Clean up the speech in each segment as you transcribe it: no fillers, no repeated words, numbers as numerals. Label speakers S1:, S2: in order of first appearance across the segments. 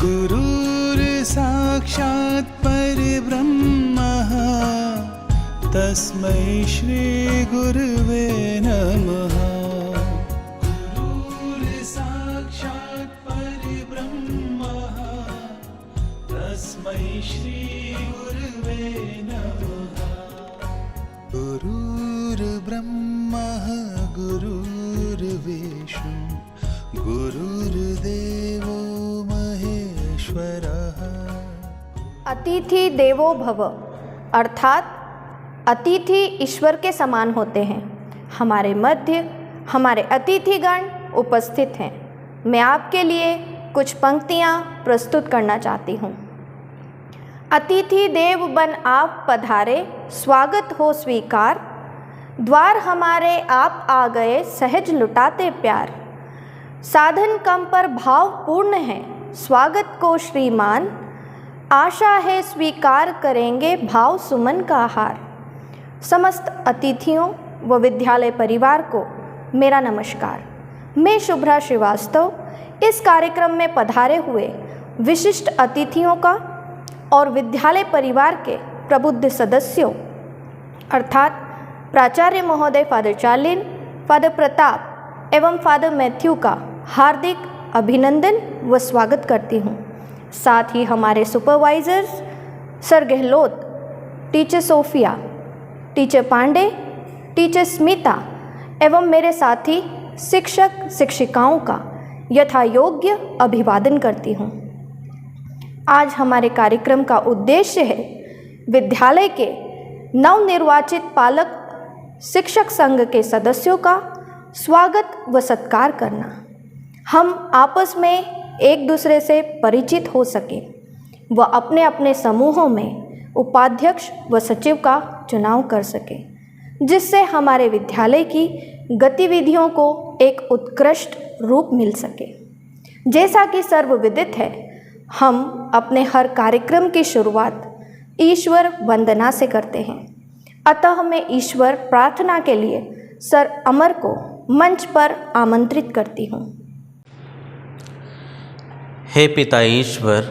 S1: गुरुर्साक्षात् परब्रह्मः तस्मै श्री गुरुवे नमः। गुरुर्साक्षात् परब्रह्मः तस्मै श्री गुरुवे नमः। गुरुर्ब्रह्मः गुरुर्विष्णु गुरुर्देवो महेश्वरः।
S2: अतिथि देवो भव अर्थात अतिथि ईश्वर के समान होते हैं। हमारे मध्य हमारे अतिथिगण उपस्थित हैं। मैं आपके लिए कुछ पंक्तियाँ प्रस्तुत करना चाहती हूँ। अतिथि देव बन आप पधारे, स्वागत हो स्वीकार। द्वार हमारे आप आ गए, सहज लुटाते प्यार। साधन कम पर भाव पूर्ण है, स्वागत को श्रीमान। आशा है स्वीकार करेंगे भाव सुमन का हार। समस्त अतिथियों व विद्यालय परिवार को मेरा नमस्कार। मैं शुभ्रा श्रीवास्तव इस कार्यक्रम में पधारे हुए विशिष्ट अतिथियों का और विद्यालय परिवार के प्रबुद्ध सदस्यों अर्थात प्राचार्य महोदय फादर चार्लिन, फादर प्रताप एवं फादर मैथ्यू का हार्दिक अभिनंदन व स्वागत करती हूँ। साथ ही हमारे supervisors sir Gehlot, teacher Sophia, teacher Pandey, teacher Smita एवं मेरे साथी शिक्षक शिक्षिकाओं का यथा योग्य अभिवादन करती हूँ। आज हमारे कार्यक्रम का उद्देश्य है विद्यालय के नवनिर्वाचित पालक शिक्षक संघ के सदस्यों का स्वागत व सत्कार करना। हम आपस में एक दूसरे से परिचित हो सकें व अपने अपने समूहों में उपाध्यक्ष व सचिव का चुनाव कर सकें, जिससे हमारे विद्यालय की गतिविधियों को एक उत्कृष्ट रूप मिल सके। जैसा कि सर्वविदित है, हम अपने हर कार्यक्रम की शुरुआत ईश्वर वंदना से करते हैं। अतः मैं ईश्वर प्रार्थना के लिए सर अमर को मंच पर आमंत्रित करती हूँ।
S3: हे पिता ईश्वर,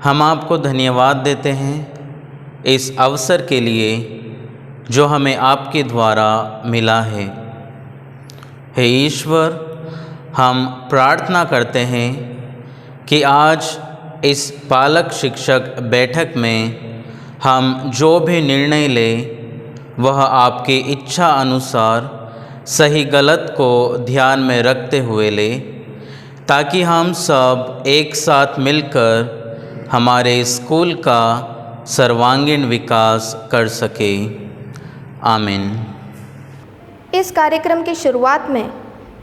S3: हम आपको धन्यवाद देते हैं इस अवसर के लिए जो हमें आपके द्वारा मिला है। हे ईश्वर, हम प्रार्थना करते हैं कि आज इस पालक शिक्षक बैठक में हम जो भी निर्णय लें वह आपकी इच्छा अनुसार सही गलत को ध्यान में रखते हुए लें, ताकि हम सब एक साथ मिलकर हमारे स्कूल का सर्वांगीण विकास कर सके। आमीन।
S2: इस कार्यक्रम की शुरुआत में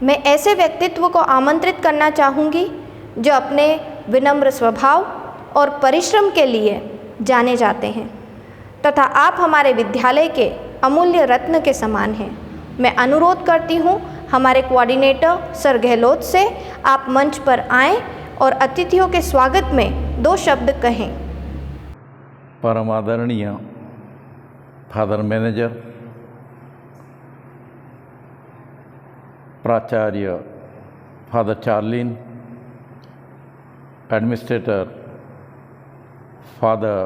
S2: मैं ऐसे व्यक्तित्व को आमंत्रित करना चाहूँगी जो अपने विनम्र स्वभाव और परिश्रम के लिए जाने जाते हैं तथा आप हमारे विद्यालय के अमूल्य रत्न के समान हैं। मैं अनुरोध करती हूँ हमारे कोऑर्डिनेटर सर गहलोत से आप मंच पर आएं और अतिथियों के स्वागत में 2 शब्द कहें।
S4: परम आदरणीय फादर मैनेजर, प्राचार्य father Charlin, administrator father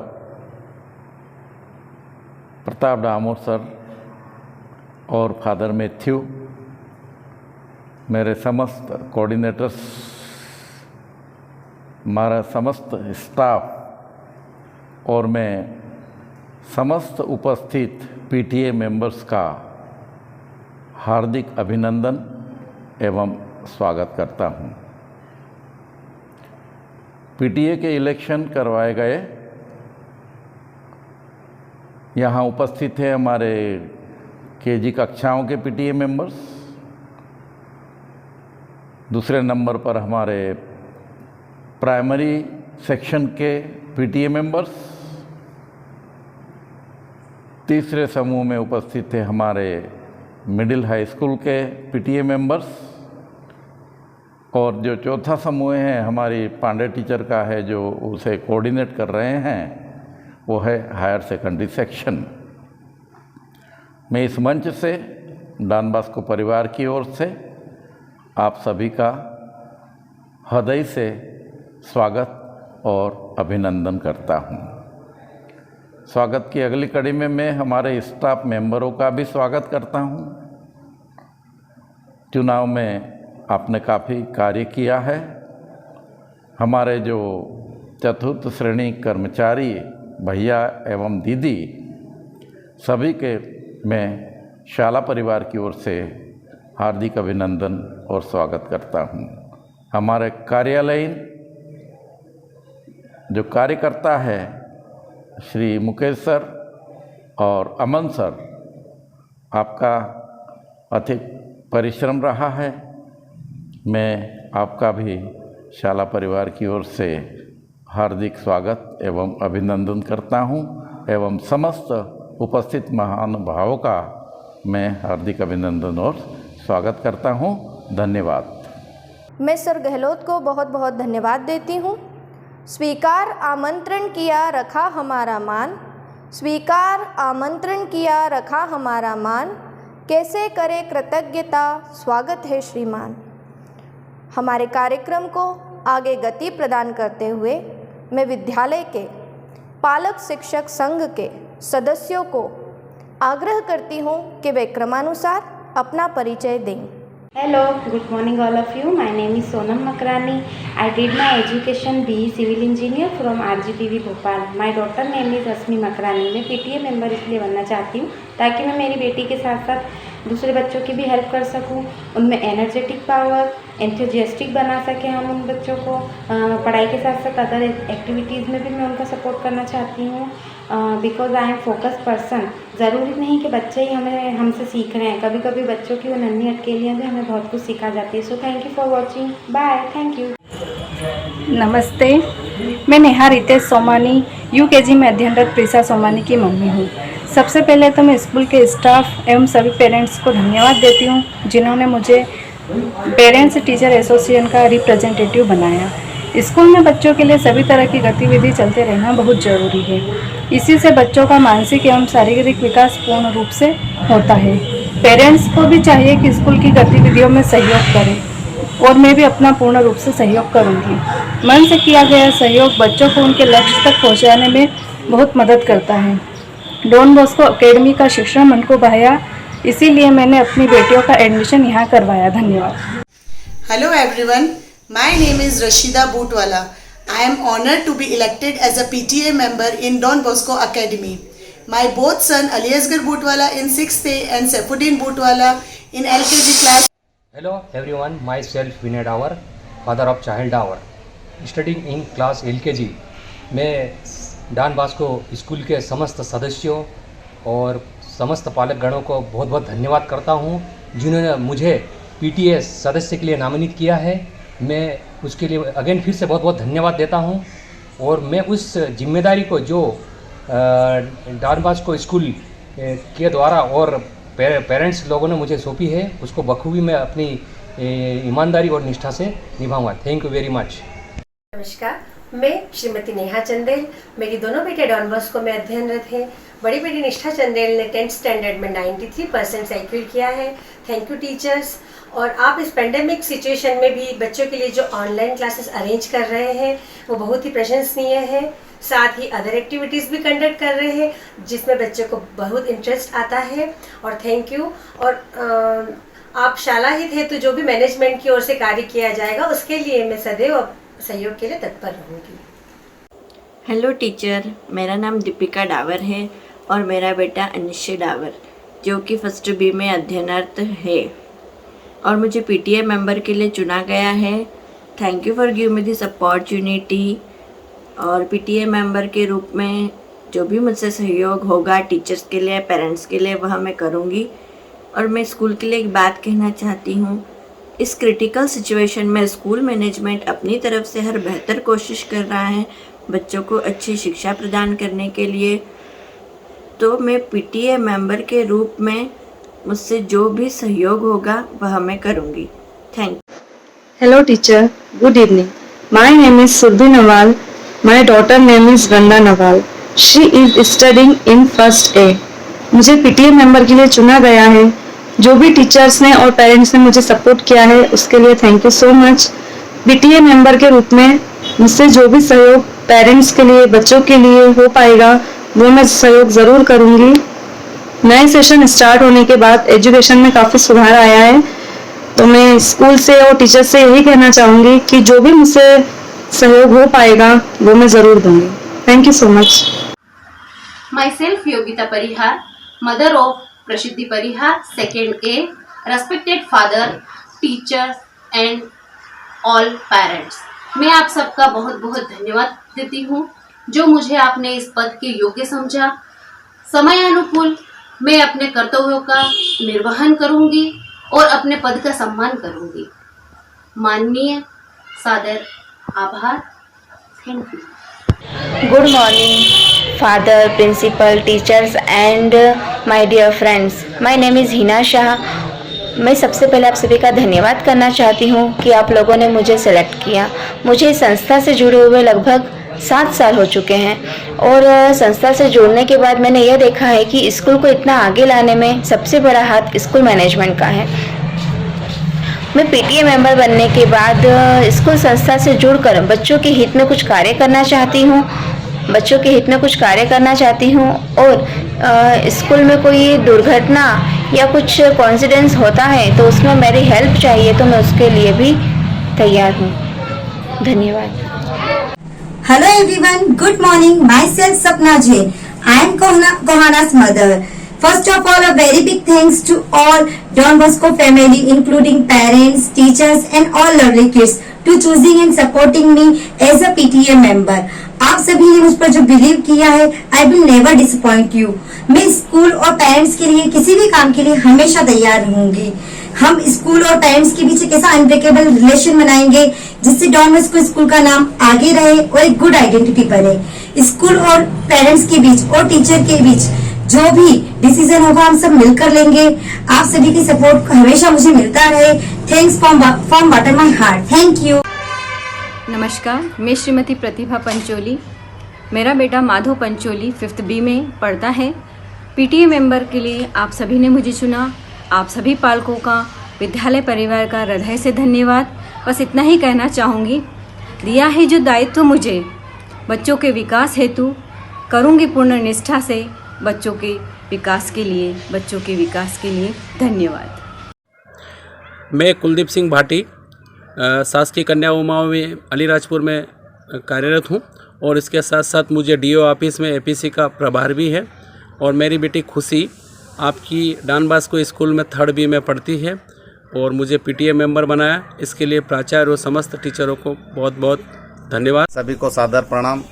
S4: Pratap Damor sir और फादर मैथ्यू, मेरे समस्त कोऑर्डिनेटर्स, हमारा समस्त स्टाफ और मैं समस्त उपस्थित पीटीए मेंबर्स का हार्दिक अभिनंदन एवं स्वागत करता हूं। पीटीए के इलेक्शन करवाए गए। यहाँ उपस्थित है हमारे केजी कक्षाओं के पीटीए मेंबर्स, दूसरे नंबर पर हमारे प्राइमरी सेक्शन के पीटीए मेंबर्स, तीसरे समूह में उपस्थित है हमारे मिडिल हाई स्कूल के पीटीए मेंबर्स, और जो चौथा समूह है हमारी पांडे टीचर का है जो उसे कोऑर्डिनेट कर रहे हैं, वो है हायर सेकेंडरी सेक्शन। मैं इस मंच से डॉन बॉस्को परिवार की ओर से आप सभी का हृदय से स्वागत और अभिनंदन करता हूँ। स्वागत की अगली कड़ी में मैं हमारे स्टाफ मेंबरों का भी स्वागत करता हूँ। चुनाव में आपने काफ़ी कार्य किया है। हमारे जो चतुर्थ श्रेणी कर्मचारी भैया एवं दीदी सभी के मैं शाला परिवार की ओर से हार्दिक अभिनंदन और स्वागत करता हूँ। हमारे कार्यालयीन जो कार्यकर्ता है श्री मुकेश सर और अमन सर, आपका अधिक परिश्रम रहा है। मैं आपका भी शाला परिवार की ओर से हार्दिक स्वागत एवं अभिनंदन करता हूँ एवं समस्त उपस्थित महानुभावों का मैं हार्दिक अभिनंदन और स्वागत करता हूँ। धन्यवाद।
S2: मैं सर गहलोत को बहुत बहुत धन्यवाद देती हूँ। स्वीकार आमंत्रण किया रखा हमारा मान, स्वीकार आमंत्रण किया रखा हमारा मान, कैसे करे कृतज्ञता स्वागत है श्रीमान। हमारे कार्यक्रम को आगे गति प्रदान करते हुए मैं विद्यालय के पालक शिक्षक संघ के सदस्यों को आग्रह करती हूँ कि वे क्रमानुसार अपना परिचय दें।
S5: Hello, good morning all of you. My name is Sonam Makrani. I did my education BE Civil Engineer from RGPV Bhopal. My daughter name is अस्मी मकरानी. मैं PTA मेंबर इसलिए बनना चाहती हूँ ताकि मैं मेरी बेटी के साथ साथ दूसरे बच्चों की भी हेल्प कर सकूँ, उनमें एनर्जेटिक पावर, एंथुजियास्टिक बना सकें हम उन बच्चों को। पढ़ाई के साथ साथ अदर एक्टिविटीज़ में भी मैं उनका सपोर्ट करना चाहती हूँ। Because I am focus person. ज़रूरी नहीं कि बच्चे ही हमसे सीख रहे हैं, कभी कभी बच्चों की वो नन्ही अटकेलियाँ भी हमें बहुत कुछ सिखा जाती है। So thank you for watching. Bye. Thank you.
S6: नमस्ते, मैं नेहा रितेश सोमानी UKG में अध्ययनरत प्रीसा सोमानी की मम्मी हूँ। सबसे पहले तो मैं स्कूल के स्टाफ एवं सभी पेरेंट्स को धन्यवाद देती हूँ जिन्होंने मुझे पेरेंट्स टीचर एसोसिएशन का रिप्रेजेंटेटिव बनाया। स्कूल में बच्चों के लिए सभी तरह की गतिविधि चलते रहना बहुत ज़रूरी है। इसी से बच्चों का मानसिक एवं शारीरिक विकास पूर्ण रूप से होता है। पेरेंट्स को भी चाहिए कि स्कूल की गतिविधियों में सहयोग करें और मैं भी अपना पूर्ण रूप से सहयोग करूंगी। मन से किया गया सहयोग बच्चों को उनके लक्ष्य तक पहुंचाने में बहुत मदद करता है। डॉन बॉस्को एकेडमी का शिक्षण मन को भाया, इसीलिए मैंने अपनी बेटियों का एडमिशन यहाँ करवाया। धन्यवाद।
S7: Hello everyone, my name is Rashida Bootwala. I am honored to be elected as a PTA member in Don Bosco Academy. My both son Aliasgar Bootwala in 6th A and Saifuddin Bootwala in LKG class.
S8: Hello everyone, myself Vinay Dawar, father of child Dawar, studying in class LKG. मैं don Bosco school के समस्त सदस्यों और समस्त पालकगणों को बहुत बहुत धन्यवाद करता हूँ जिन्होंने मुझे PTA सदस्य के लिए नामित किया है। मैं उसके लिए अगेन फिर से बहुत बहुत धन्यवाद देता हूँ और मैं उस जिम्मेदारी को जो डॉन बॉस्को स्कूल के द्वारा और पेरेंट्स लोगों ने मुझे सौंपी है उसको बखूबी मैं अपनी ईमानदारी और निष्ठा से निभाऊंगा। Thank you very much.
S9: नमस्कार, मैं श्रीमती नेहा चंदेल। मेरी दोनों बेटे डॉन बॉस्को में अध्ययनरत हैं। बड़ी बेटी निष्ठा चंदेल ने 10th स्टैंडर्ड में 93% से एक्विट किया है। Thank you teachers. और आप इस पेंडेमिक सिचुएशन में भी बच्चों के लिए जो ऑनलाइन क्लासेस अरेंज कर रहे हैं वो बहुत ही प्रशंसनीय है। साथ ही अदर एक्टिविटीज़ भी कंडक्ट कर रहे हैं जिसमें बच्चों को बहुत इंटरेस्ट आता है और थैंक यू। और आप शाला हित हेतु जो भी मैनेजमेंट की ओर से कार्य किया जाएगा उसके लिए मैं सदैव सहयोग के लिए तत्पर रहूँगी।
S10: हेलो टीचर, मेरा नाम दीपिका डावर है और मेरा बेटा अनिश्चय डावर जो कि फर्स्ट बी में अध्ययनरत है और मुझे PTA मेंबर के लिए चुना गया है। Thank you for give me this opportunity. और PTA मेंबर के रूप में जो भी मुझसे सहयोग होगा टीचर्स के लिए, पेरेंट्स के लिए, वह मैं करूँगी। और मैं स्कूल के लिए एक बात कहना चाहती हूँ, इस क्रिटिकल सिचुएशन में स्कूल मैनेजमेंट अपनी तरफ से हर बेहतर कोशिश कर रहा है बच्चों को अच्छी शिक्षा प्रदान करने के लिए। तो मैं PTA मेंबर के रूप में मुझसे जो भी सहयोग होगा वह मैं करूँगी। Thank you.
S6: Hello teacher, good evening. My name is Surabhi Nawal. My daughter name is Vandana Nawal. She is studying in 1st A। मुझे PTA मेंबर के लिए चुना गया है। जो भी टीचर्स ने और पेरेंट्स ने मुझे सपोर्ट किया है उसके लिए thank you so much. PTA member के रूप में मुझसे जो भी सहयोग पेरेंट्स के लिए, बच्चों के लिए हो पाएगा वो मैं सहयोग ज़रूर करूँगी। नए सेशन स्टार्ट होने के बाद एजुकेशन में काफ़ी सुधार आया है, तो मैं स्कूल से और टीचर से यही कहना चाहूँगी कि जो भी मुझसे सहयोग हो पाएगा वो मैं ज़रूर दूँगी। Thank you so much.
S11: Myself Yogita Parihar, mother of Prasiddhi Parihar, 2nd A, respected father, teachers and all parents. मैं आप सबका बहुत बहुत धन्यवाद देती हूँ जो मुझे आपने इस पद के योग्य समझा। समय अनुकूल मैं अपने कर्तव्यों का निर्वहन करूँगी और अपने पद का सम्मान करूँगी। माननीय सादर आभार। Thank you.
S2: Good morning, father, principal, teachers and my dear friends. My name is Hina Shah. मैं सबसे पहले आप सभी का धन्यवाद करना चाहती हूँ कि आप लोगों ने मुझे सेलेक्ट किया। मुझे इस संस्था से जुड़े हुए लगभग 7 साल हो चुके हैं और संस्था से जुड़ने के बाद मैंने यह देखा है कि स्कूल को इतना आगे लाने में सबसे बड़ा हाथ स्कूल मैनेजमेंट का है। मैं पीटीए मेंबर बनने के बाद स्कूल संस्था से जुड़कर बच्चों के हित में कुछ कार्य करना चाहती हूँ और स्कूल में कोई दुर्घटना या कुछ कोइंसिडेंस होता है तो उसमें मेरी हेल्प चाहिए तो मैं उसके लिए भी तैयार हूँ। धन्यवाद।
S12: Hello everyone, good morning. Myself Sapna Jain. I am Kohana's mother. First of all, a very big thanks to all Don Bosco family, including parents, teachers and all lovely kids to choosing and supporting me as a PTA member. आप सभी ने मुझ पर जो believe किया है, I will never disappoint you. मैं school और पेरेंट्स के लिए किसी भी काम के लिए हमेशा तैयार रहूंगी। हम स्कूल और पेरेंट्स के बीच एक ऐसा अनब्रेकेबल रिलेशन बनाएंगे जिससे डॉन बॉस्को स्कूल का नाम आगे रहे और एक गुड आइडेंटिटी बने। स्कूल और पेरेंट्स के बीच और टीचर के बीच जो भी डिसीजन होगा हम सब मिलकर लेंगे। आप सभी की सपोर्ट हमेशा मुझे मिलता रहे। Thanks from bottom my heart. Thank you.
S6: नमस्कार, मैं श्रीमती प्रतिभा पंचोली। मेरा बेटा माधव पंचोली 5th B में पढ़ता है। पीटीए मेंबर के लिए आप सभी ने मुझे चुना। आप सभी पालकों का, विद्यालय परिवार का हृदय से धन्यवाद। बस इतना ही कहना चाहूँगी, दिया है जो दायित्व मुझे बच्चों के विकास हेतु, करूँगी पूर्ण निष्ठा से बच्चों के विकास के लिए। धन्यवाद।
S13: मैं कुलदीप सिंह भाटी शासकीय कन्या उमाओं में अलीराजपुर में कार्यरत हूँ और इसके साथ साथ मुझे डीओ ऑफिस में एपीसी का प्रभार भी है। और मेरी बेटी खुशी आपकी डॉन बॉस्को स्कूल में 3rd B में पढ़ती है और मुझे पीटीए मेंबर बनाया। इसके लिए प्राचार्य और समस्त टीचरों को बहुत बहुत धन्यवाद।
S14: सभी को सादर प्रणाम।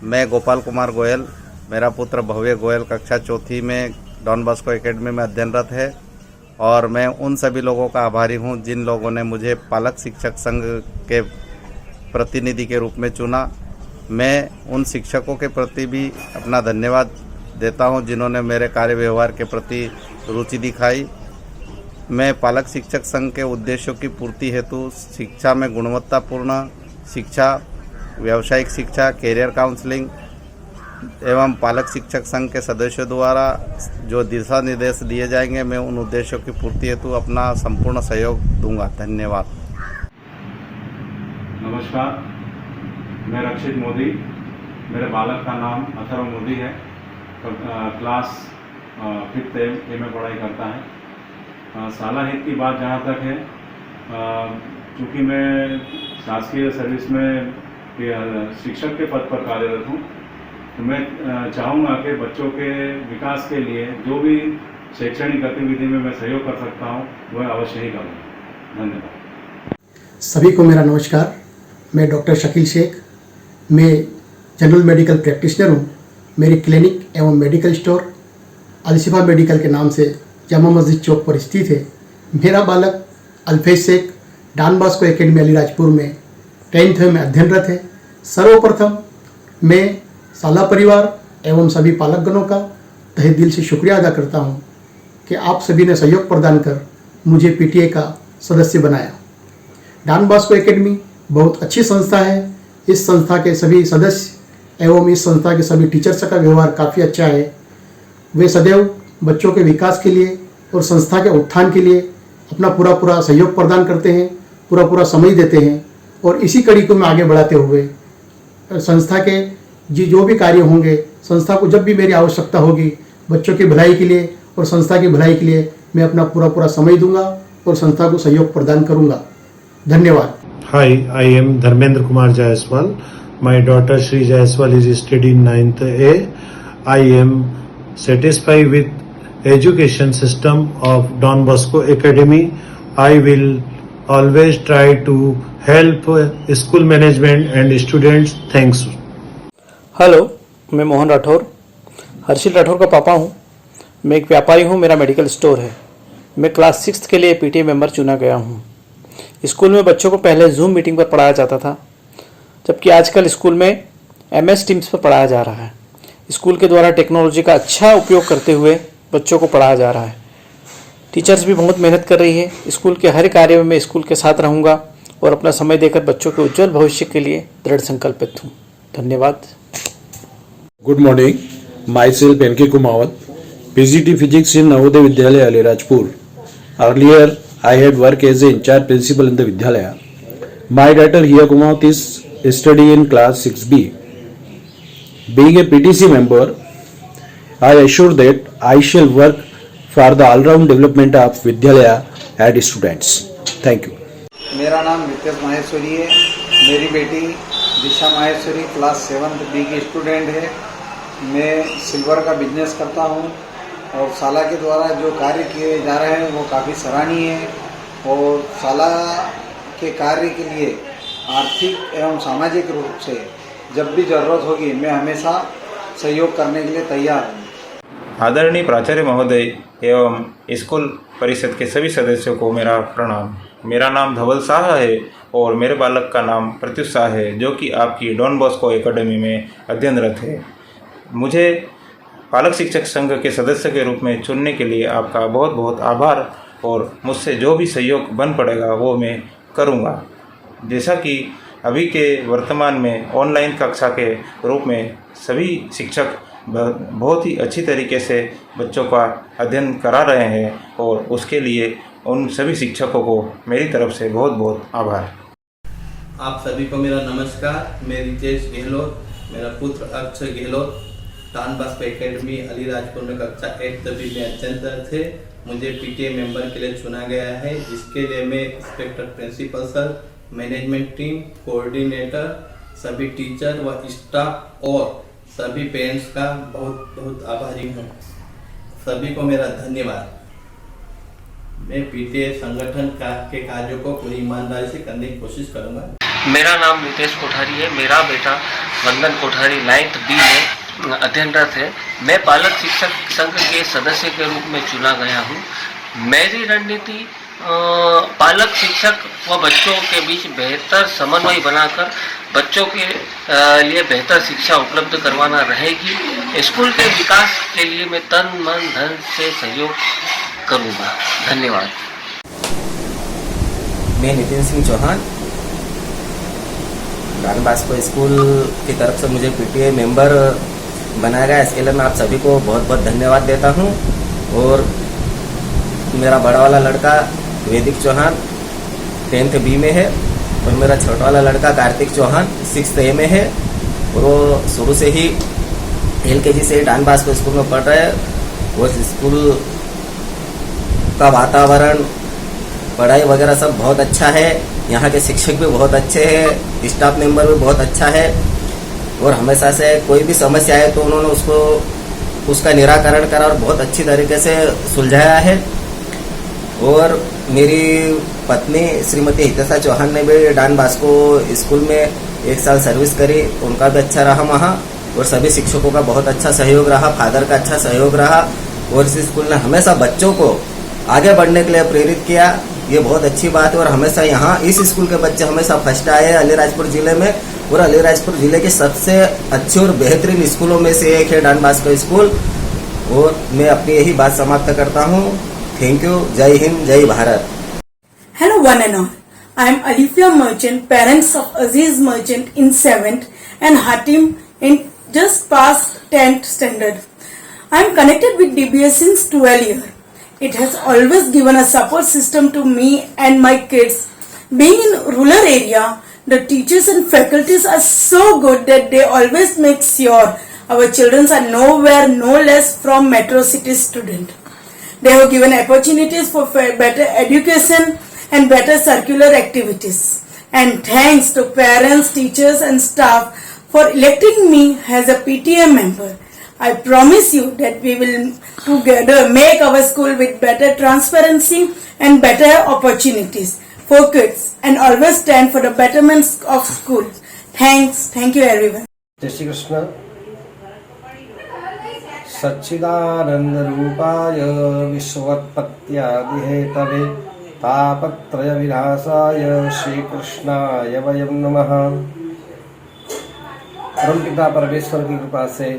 S14: मैं गोपाल कुमार गोयल, मेरा पुत्र भव्य गोयल कक्षा 4th में डॉन बॉस्को एकेडमी में अध्ययनरत है और मैं उन सभी लोगों का आभारी हूं जिन लोगों ने मुझे पालक शिक्षक संघ के प्रतिनिधि के रूप में चुना। मैं उन शिक्षकों के प्रति भी अपना धन्यवाद देता हूं जिन्होंने मेरे कार्य व्यवहार के प्रति रुचि दिखाई। मैं पालक शिक्षक संघ के उद्देश्यों की पूर्ति हेतु शिक्षा में गुणवत्तापूर्ण शिक्षा, व्यावसायिक शिक्षा, कैरियर काउंसलिंग एवं पालक शिक्षक संघ के सदस्यों द्वारा जो दिशा निर्देश दिए जाएंगे, मैं उन उद्देश्यों की पूर्ति हेतु अपना संपूर्ण सहयोग दूंगा। धन्यवाद।
S15: नमस्कार, मैं रक्षित मोदी, मेरे बालक का नाम अथर्व मोदी है। क्लास 5th A में पढ़ाई करता है। साला हित की बात जहाँ तक है, चूँकि मैं शासकीय सर्विस में शिक्षक के पद पर कार्यरत हूँ, तो मैं चाहूँगा कि बच्चों के विकास के लिए जो भी शैक्षणिक गतिविधि में मैं सहयोग कर सकता हूँ वह अवश्य ही करूँ। धन्यवाद।
S16: सभी को मेरा नमस्कार। मैं डॉक्टर शकील शेख, मैं जनरल मेडिकल प्रैक्टिशनर हूँ। मेरी क्लिनिक एवं मेडिकल स्टोर अलशिफा मेडिकल के नाम से जामा मस्जिद चौक पर स्थित है। मेरा बालक Alfez Shaikh Don Bosco academy Alirajpur में 10th में अध्ययनरत है। सर्वप्रथम मैं साला परिवार एवं सभी पालकगणों का तहे दिल से शुक्रिया अदा करता हूं कि आप सभी ने सहयोग प्रदान कर मुझे पीटीए का सदस्य बनाया। डॉन बॉस्को एकेडमी बहुत अच्छी संस्था है। इस संस्था के सभी सदस्य एवं इस संस्था के सभी टीचर्स का व्यवहार काफ़ी अच्छा है। वे सदैव बच्चों के विकास के लिए और संस्था के उत्थान के लिए अपना पूरा सहयोग प्रदान करते हैं, पूरा समय देते हैं और इसी कड़ी को मैं आगे बढ़ाते हुए संस्था के जो भी कार्य होंगे, संस्था को जब भी मेरी आवश्यकता होगी बच्चों की भलाई के लिए और संस्था की भलाई के लिए मैं अपना पूरा समय दूंगा और संस्था को सहयोग प्रदान करूंगा। धन्यवाद।
S17: Hi, I am Dharmendra Kumar Jaiswal. My daughter Shri Jaiswal is studying 9th A. I am satisfied with education system of Don Bosco Academy. I will always try to help school management and students. Thanks.
S18: Hello, मैं मोहन राठौर, हर्षिल राठौर का पापा हूँ। मैं एक व्यापारी हूँ, मेरा medical store है। मैं क्लास 6 के लिए पीटीए मेंबर चुना गया हूँ। स्कूल में बच्चों को पहले जूम मीटिंग पर पढ़ाया जाता था, जबकि आजकल स्कूल में MS टीम्स पर पढ़ाया जा रहा है। स्कूल के द्वारा टेक्नोलॉजी का अच्छा उपयोग करते हुए बच्चों को पढ़ाया जा रहा है। टीचर्स भी बहुत मेहनत कर रही है। स्कूल के हर कार्य में मैं स्कूल के साथ रहूँगा और अपना समय देकर बच्चों के उज्जवल भविष्य के लिए दृढ़ संकल्पित हूँ। धन्यवाद।
S19: Good morning. Myself N.K. Kumawat, PGT Physics in Navodaya Vidyalaya, Alirajpur. Earlier, I had worked as a in-charge principal in the Vidyalaya. My daughter Hiya Kumawat is studying in class 6B. Being a PTC member, I assure that I shall work for the all-round development of Vidyalaya and students. Thank you.
S20: मेरा नाम रितेश माहेश्वरी है। मेरी बेटी दिशा Maheshwari class 7th B की student है। मैं silver का business करता हूँ और साला के द्वारा जो कार्य किए जा रहे हैं वो काफ़ी सराहनीय है और साला के कार्य के लिए आर्थिक एवं सामाजिक रूप से जब भी ज़रूरत होगी मैं हमेशा सहयोग करने के लिए तैयार हूँ।
S21: आदरणीय प्राचार्य महोदय एवं स्कूल परिषद के सभी सदस्यों को मेरा प्रणाम। मेरा नाम धवल शाह है और मेरे बालक का नाम प्रत्युष शाह है, जो कि आपकी डॉन बॉस्को एकेडमी में अध्ययनरत है। मुझे पालक शिक्षक संघ के सदस्य के रूप में चुनने के लिए आपका बहुत बहुत आभार और मुझसे जो भी सहयोग बन पड़ेगा वो मैं करूँगा। जैसा कि अभी के वर्तमान में ऑनलाइन कक्षा के रूप में सभी शिक्षक बहुत ही अच्छी तरीके से बच्चों का अध्ययन करा रहे हैं और उसके लिए उन सभी शिक्षकों को मेरी तरफ से बहुत बहुत आभार।
S3: आप सभी को मेरा नमस्कार। मैं रितेश गहलोत, मेरा पुत्र Akshay Gehlot Don Bosco academy Alirajpur में कक्षा 8वीं में अध्ययनरत थे। मुझे पीटीए मेंबर के लिए चुना गया है, जिसके लिए मैं inspector principal sir, management team, coordinator, सभी टीचर व स्टाफ और सभी पेरेंट्स का बहुत बहुत आभारी हूँ। सभी को मेरा धन्यवाद। मैं पीटीए संगठन के कार्यों को पूरी ईमानदारी से करने की कोशिश करूँगा।
S22: मेरा नाम नितेश कोठारी है। मेरा बेटा वंदन कोठारी 9th B में अध्ययनरत है। मैं पालक शिक्षक संघ के सदस्य के रूप में चुना गया हूँ। मेरी रणनीति पालक शिक्षक व बच्चों के बीच बेहतर समन्वय बनाकर बच्चों के लिए बेहतर शिक्षा उपलब्ध करवाना रहेगी। स्कूल के विकास के लिए मैं तन मन धन से सहयोग करूँगा। धन्यवाद।
S23: मैं Nitin Singh Chauhan, Don Bosco school की तरफ से मुझे पीटीए मेंबर बनाया गया। इसके लिए मैं आप सभी को बहुत बहुत धन्यवाद देता हूं। और मेरा बड़ा वाला लड़का वैदिक चौहान 10th B में है और मेरा छोटा वाला लड़का कार्तिक चौहान 6th A में है और वो शुरू से ही LKG से डॉन बॉस्को स्कूल में पढ़ रहा है। और स्कूल का वातावरण, पढ़ाई वगैरह सब बहुत अच्छा है। यहाँ के शिक्षक भी बहुत अच्छे हैं, स्टाफ मेंबर भी बहुत अच्छा है और हमेशा से कोई भी समस्या है तो उन्होंने उसका निराकरण करा और बहुत अच्छी तरीके से सुलझाया है। और मेरी पत्नी श्रीमती हितेशा चौहान ने भी डॉन बॉस्को स्कूल में 1 साल सर्विस करी, उनका भी अच्छा रहा वहाँ और सभी शिक्षकों का बहुत अच्छा सहयोग रहा, फादर का अच्छा सहयोग रहा और इस स्कूल ने हमेशा बच्चों को आगे बढ़ने के लिए प्रेरित किया। ये बहुत अच्छी बात है और हमेशा यहाँ इस स्कूल के बच्चे हमेशा फर्स्ट आए हैं अलीराजपुर ज़िले में और अलीराजपुर ज़िले के सबसे अच्छे और बेहतरीन स्कूलों में से एक है डॉन बॉस्को स्कूल। और मैं अपनी यही बात समाप्त करता हूँ। Thank you. जय हिंद, जय Bharat.
S24: Hello one and all. I am Alifia Merchant, parents of Aziz Merchant in 7th and Hatim in just past 10th standard. I am connected with DBS since 12 years. It has always given a support system to me and my kids. Being in rural area, The teachers and faculties are so good that they always make sure our children are nowhere no less from metro city student. They have given opportunities for better education and better circular activities. And thanks to parents, teachers and staff for electing me as a PTA member. I promise you that we will together make our school with better transparency and better opportunities for kids and always stand for the betterment of school. Thanks. Thank you everyone.
S1: जय श्री कृष्ण। सच्चिदानंद रूपाय विश्वोत्पत्त्यादिहेतवे तापत्रय विनाशाय श्री कृष्णाय वयं नमः। परमपिता परमेश्वर की कृपा से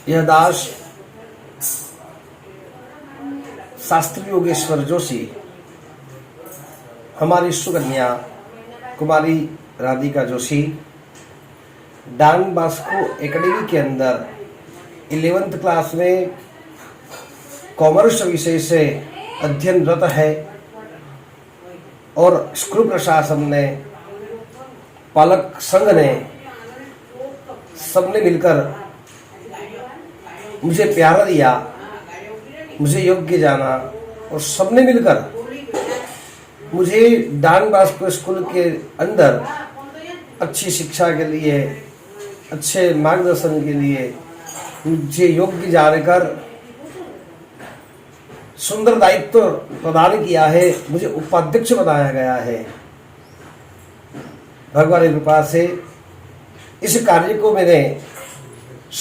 S1: यह दास शास्त्री योगेश्वर जोशी हमारी सुकन्या Kumari Radhika Joshi Don Bosco Academy के अंदर 11th क्लास में कॉमर्स विषय से अध्ययनरत है और स्कूल प्रशासन ने, पालक संघ ने, सबने मिलकर मुझे प्यार दिया, मुझे योग्य जाना और सबने मिलकर मुझे डॉन बॉस्को स्कूल के अंदर अच्छी शिक्षा के लिए, अच्छे मार्गदर्शन के लिए मुझे योग्य जानकर सुंदर दायित्व प्रदान किया है। मुझे उपाध्यक्ष बनाया गया है। भगवान की कृपा से इस कार्य को मैंने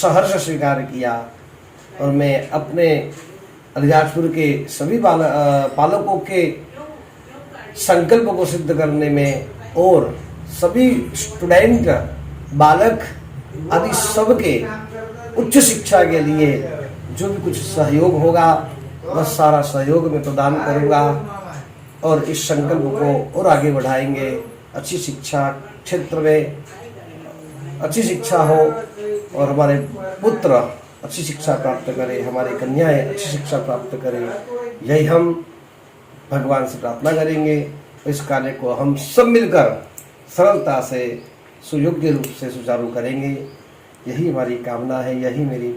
S1: सहर्ष स्वीकार किया और मैं अपने अलीराजपुर के सभी पालकों के संकल्प को सिद्ध करने में और सभी स्टूडेंट, बालक आदि सबके उच्च शिक्षा के लिए जो भी कुछ सहयोग होगा वह सारा सहयोग मैं प्रदान करूंगा और इस संकल्प को और आगे बढ़ाएंगे। अच्छी शिक्षा क्षेत्र में अच्छी शिक्षा हो और हमारे पुत्र अच्छी शिक्षा प्राप्त करें, हमारी कन्याएं अच्छी शिक्षा प्राप्त करें, यही हम भगवान से प्रार्थना करेंगे। इस कार्य को हम सब मिलकर सरलता से सुयोग्य रूप से सुचारू करेंगे, यही हमारी कामना है, यही मेरी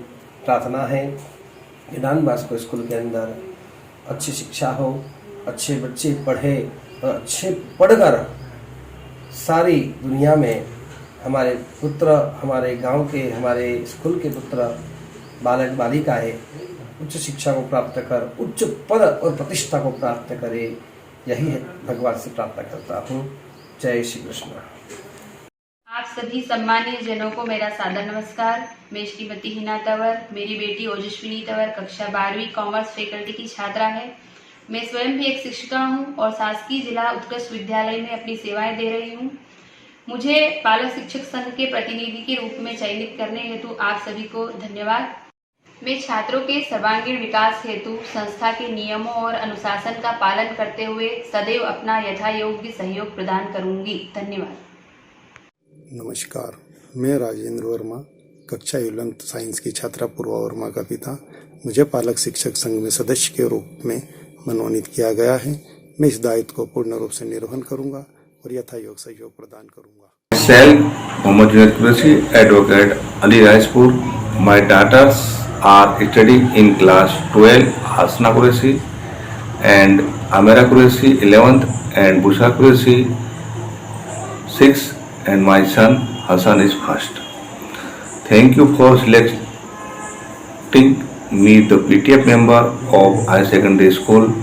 S1: प्रार्थना है कि डॉन बॉस्को स्कूल के अंदर अच्छी शिक्षा हो, अच्छे बच्चे पढ़े और अच्छे पढ़कर सारी दुनिया में हमारे पुत्र, हमारे गांव के, हमारे स्कूल के पुत्र, बालक बालिकाएं उच्च शिक्षा को प्राप्त कर उच्च पद और प्रतिष्ठा को प्राप्त करे, यही है भगवान से प्रार्थना करता हूँ। जय श्री कृष्ण।
S4: आप सभी सम्मानीय जनों को मेरा सादर नमस्कार। मैं श्रीमती हिना तंवर, मेरी बेटी ओजस्विनी तंवर कक्षा 12वीं कॉमर्स फैकल्टी की छात्रा है। मैं स्वयं भी एक शिक्षिका हूँ और शासकीय जिला उत्कृष्ट विद्यालय में अपनी सेवाएं दे रही हूँ। मुझे पालक शिक्षक संघ के प्रतिनिधि के रूप में चयनित करने हेतु आप सभी को धन्यवाद। मैं छात्रों के सर्वांगीण विकास हेतु संस्था के नियमों और अनुशासन का पालन करते हुए सदैव अपना यथायोग्य सहयोग प्रदान करूंगी। धन्यवाद।
S5: नमस्कार, मैं राजेंद्र वर्मा, कक्षा 11th साइंस की छात्रा पूर्वा वर्मा का पिता। मुझे पालक शिक्षक संघ में सदस्य के रूप में मनोनीत किया गया है। मैं इस दायित्व को पूर्ण रूप से निर्वहन करूंगा और यथायोग सहयोग प्रदान करूंगा।
S7: Myself, Mohammad Junaid Qureshi, advocate, Alirajpur. My daughters are studying in class 12, Hasna Qureshi and Amira Qureshi 11th and Busha Qureshi 6th and my son Hassan is first. Thank you for selecting me the PTA member of high secondary school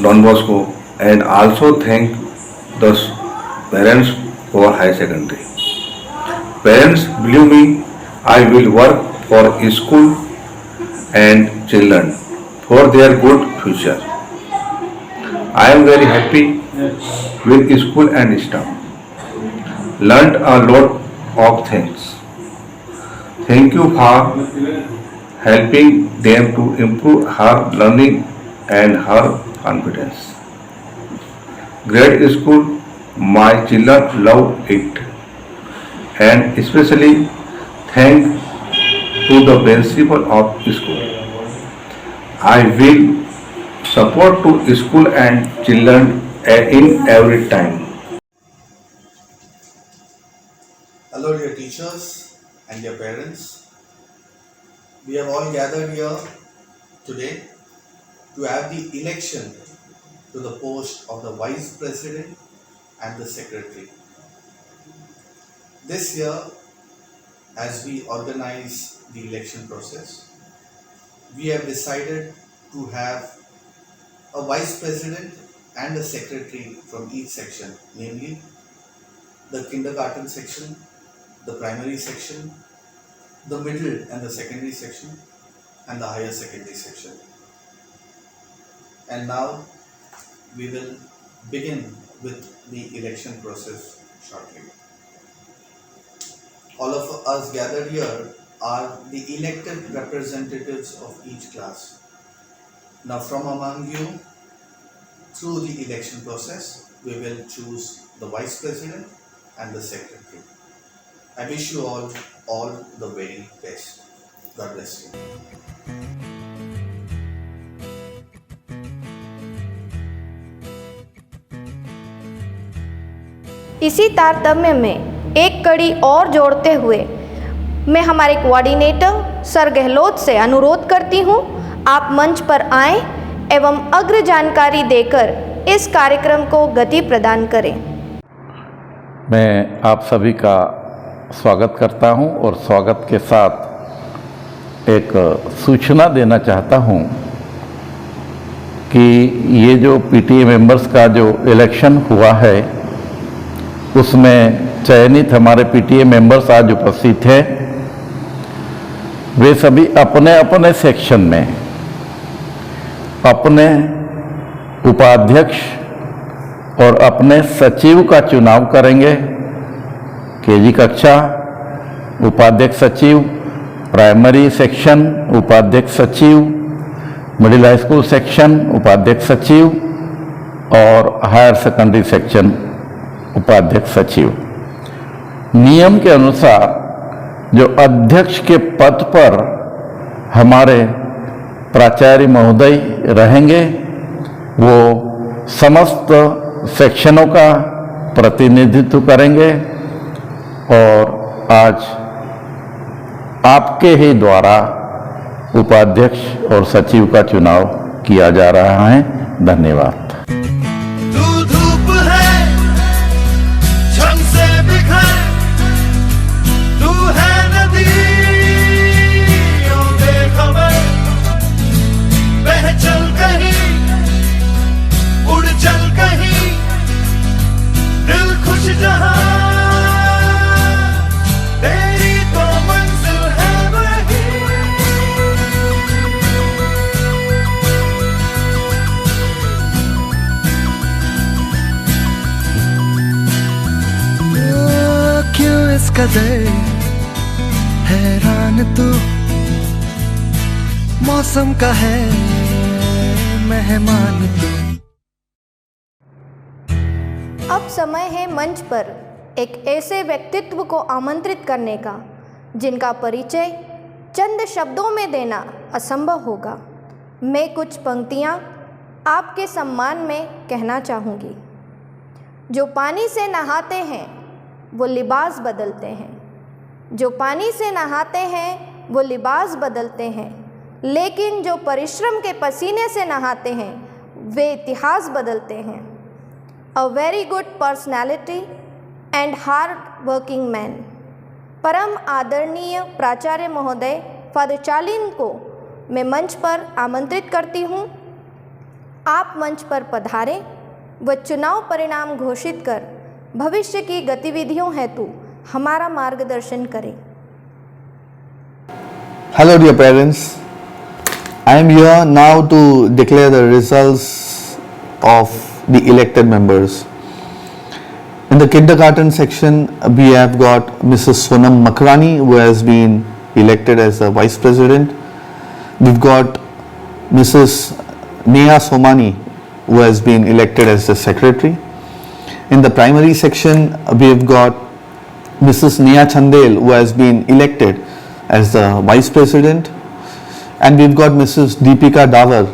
S7: Don Bosco and also thank the parents for high secondary. Parents, believe me, I will work for school and children for their good future. I am very happy with school and staff. Learned a lot of things. Thank you for helping them to improve her learning and her confidence. Great school, my children love it. And especially thank to the principal of school. I will support to school and children in every time.
S8: Hello dear teachers and dear parents. We have all gathered here today to have the election to the post of the Vice President and the Secretary. This year, as we organize the election process, we have decided to have a Vice President and a Secretary from each section, namely the kindergarten section, the primary section, the middle and the secondary section, and the higher secondary section. And now we will begin with the election process shortly. All of us gathered here are the elected representatives of each class. Now from among you, through the election process, we will choose the Vice President and the Secretary. I wish you all the very best. God bless you.
S2: इसी तारतम्य में एक कड़ी और जोड़ते हुए मैं हमारे कोऑर्डिनेटर सर गहलोत से अनुरोध करती हूँ, आप मंच पर आएं एवं अग्र जानकारी देकर इस कार्यक्रम को गति प्रदान करें।
S9: मैं आप सभी का स्वागत करता हूं और स्वागत के साथ एक सूचना देना चाहता हूं कि ये जो पीटीए मेंबर्स का जो इलेक्शन हुआ है उसमें चयनित हमारे पीटीए मेंबर्स आज उपस्थित हैं। वे सभी अपने अपने सेक्शन में अपने उपाध्यक्ष और अपने सचिव का चुनाव करेंगे। केजी कक्षा उपाध्यक्ष सचिव, प्राइमरी सेक्शन उपाध्यक्ष सचिव, मिडिल हाई स्कूल सेक्शन उपाध्यक्ष सचिव और हायर सेकेंडरी सेक्शन उपाध्यक्ष सचिव। नियम के अनुसार जो अध्यक्ष के पद पर हमारे प्राचार्य महोदय रहेंगे वो समस्त सेक्शनों का प्रतिनिधित्व करेंगे और आज आपके ही द्वारा उपाध्यक्ष और सचिव का चुनाव किया जा रहा है। धन्यवाद।
S10: कदर हैरान तू मौसम का है मेहमान तू।
S2: अब समय है मंच पर एक ऐसे व्यक्तित्व को आमंत्रित करने का जिनका परिचय चंद शब्दों में देना असंभव होगा। मैं कुछ पंक्तियाँ आपके सम्मान में कहना चाहूँगी। जो पानी से नहाते हैं वो लिबास बदलते हैं, जो पानी से नहाते हैं वो लिबास बदलते हैं, लेकिन जो परिश्रम के पसीने से नहाते हैं वे इतिहास बदलते हैं। A very good personality and hard working man. परम आदरणीय प्राचार्य महोदय फादर चार्लिन को मैं मंच पर आमंत्रित करती हूँ। आप मंच पर पधारें व चुनाव परिणाम घोषित कर भविष्य की गतिविधियों हेतु हमारा मार्गदर्शन करें।
S11: Hello dear parents, I am here now to declare the results of the elected members. In the kindergarten section we have got Mrs. Sonam Makrani who has been elected as the Vice President. We've got Mrs. Neha Somani who has been elected as the Secretary. In the primary section, we have got Mrs. Neha Chandel who has been elected as the Vice President, and we've got Mrs. Deepika Davar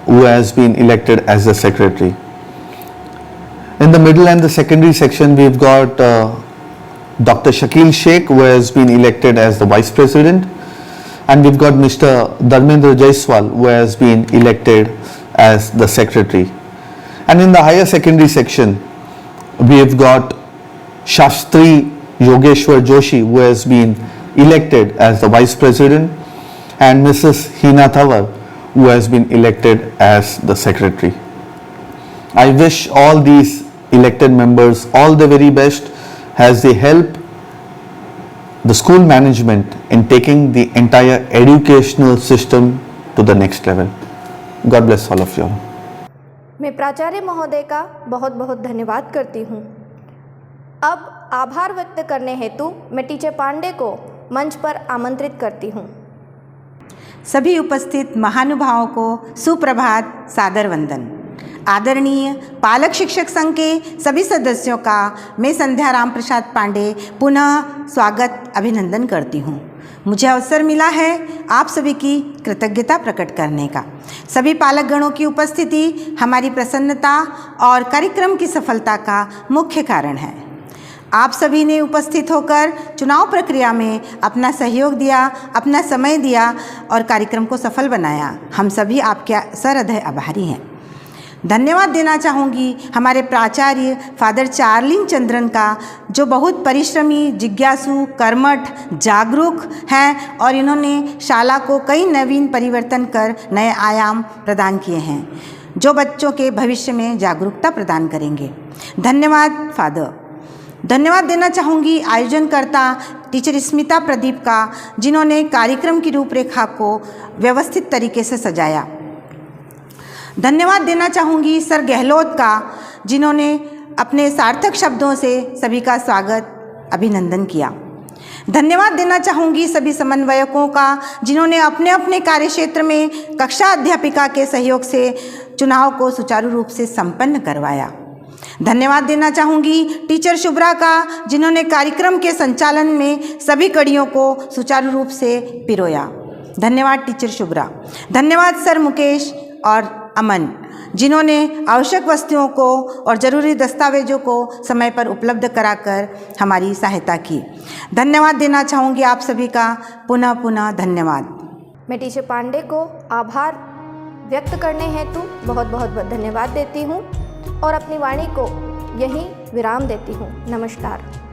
S11: who has been elected as the secretary. In the middle and the secondary section, we've got Dr. Shakil Sheikh, who has been elected as the vice president, and we've got Mr. Dharmendra Jaiswal, who has been elected as the secretary. And in the higher secondary section, we've got Shastri Yogeshwar Joshi, who has been elected as the vice president, and Mrs. Hina Thawar, who has been elected as the secretary. I wish all these elected members all the very best as they help the school management in taking the entire educational system to the next level. God bless all of you.
S2: मैं प्राचार्य महोदय का बहुत बहुत धन्यवाद करती हूँ। अब आभार व्यक्त करने हेतु मैं टीचर पांडे को मंच पर आमंत्रित करती हूँ।
S6: सभी उपस्थित महानुभावों को सुप्रभात, सादर वंदन। आदरणीय पालक शिक्षक संघ के सभी सदस्यों का मैं संध्या राम प्रसाद पांडे पुनः स्वागत अभिनंदन करती हूँ। मुझे अवसर मिला है आप सभी की कृतज्ञता प्रकट करने का। सभी पालक गणों की उपस्थिति हमारी प्रसन्नता और कार्यक्रम की सफलता का मुख्य कारण है। आप सभी ने उपस्थित होकर चुनाव प्रक्रिया में अपना सहयोग दिया, अपना समय दिया और कार्यक्रम को सफल बनाया। हम सभी आपके सहृदय आभारी हैं। धन्यवाद देना चाहूँगी हमारे प्राचार्य फादर चार्लिंग चंद्रन का, जो बहुत परिश्रमी, जिज्ञासु, कर्मठ, जागरूक हैं और इन्होंने शाला को कई नवीन परिवर्तन कर नए आयाम प्रदान किए हैं, जो बच्चों के भविष्य में जागरूकता प्रदान करेंगे। धन्यवाद फादर। धन्यवाद देना चाहूँगी आयोजनकर्ता टीचर स्मिता प्रदीप का, जिन्होंने कार्यक्रम की रूपरेखा को व्यवस्थित तरीके से सजाया। धन्यवाद देना चाहूँगी सर गहलोत का, जिन्होंने अपने सार्थक शब्दों से सभी का स्वागत अभिनंदन किया। धन्यवाद देना चाहूँगी सभी समन्वयकों का, जिन्होंने अपने अपने कार्यक्षेत्र में कक्षा अध्यापिका के सहयोग से चुनाव को सुचारू रूप से संपन्न करवाया। धन्यवाद देना चाहूँगी टीचर शुभ्रा का, जिन्होंने कार्यक्रम के संचालन में सभी कड़ियों को सुचारू रूप से पिरोया। धन्यवाद टीचर शुभ्रा। धन्यवाद सर मुकेश और अमन, जिन्होंने आवश्यक वस्तुओं को और ज़रूरी दस्तावेजों को समय पर उपलब्ध कराकर हमारी सहायता की। धन्यवाद देना चाहूँगी आप सभी का पुनः पुनः धन्यवाद।
S2: मैं टीचर पांडे को आभार व्यक्त करने हेतु बहुत बहुत धन्यवाद देती हूँ और अपनी वाणी को यहीं विराम देती हूँ। नमस्कार।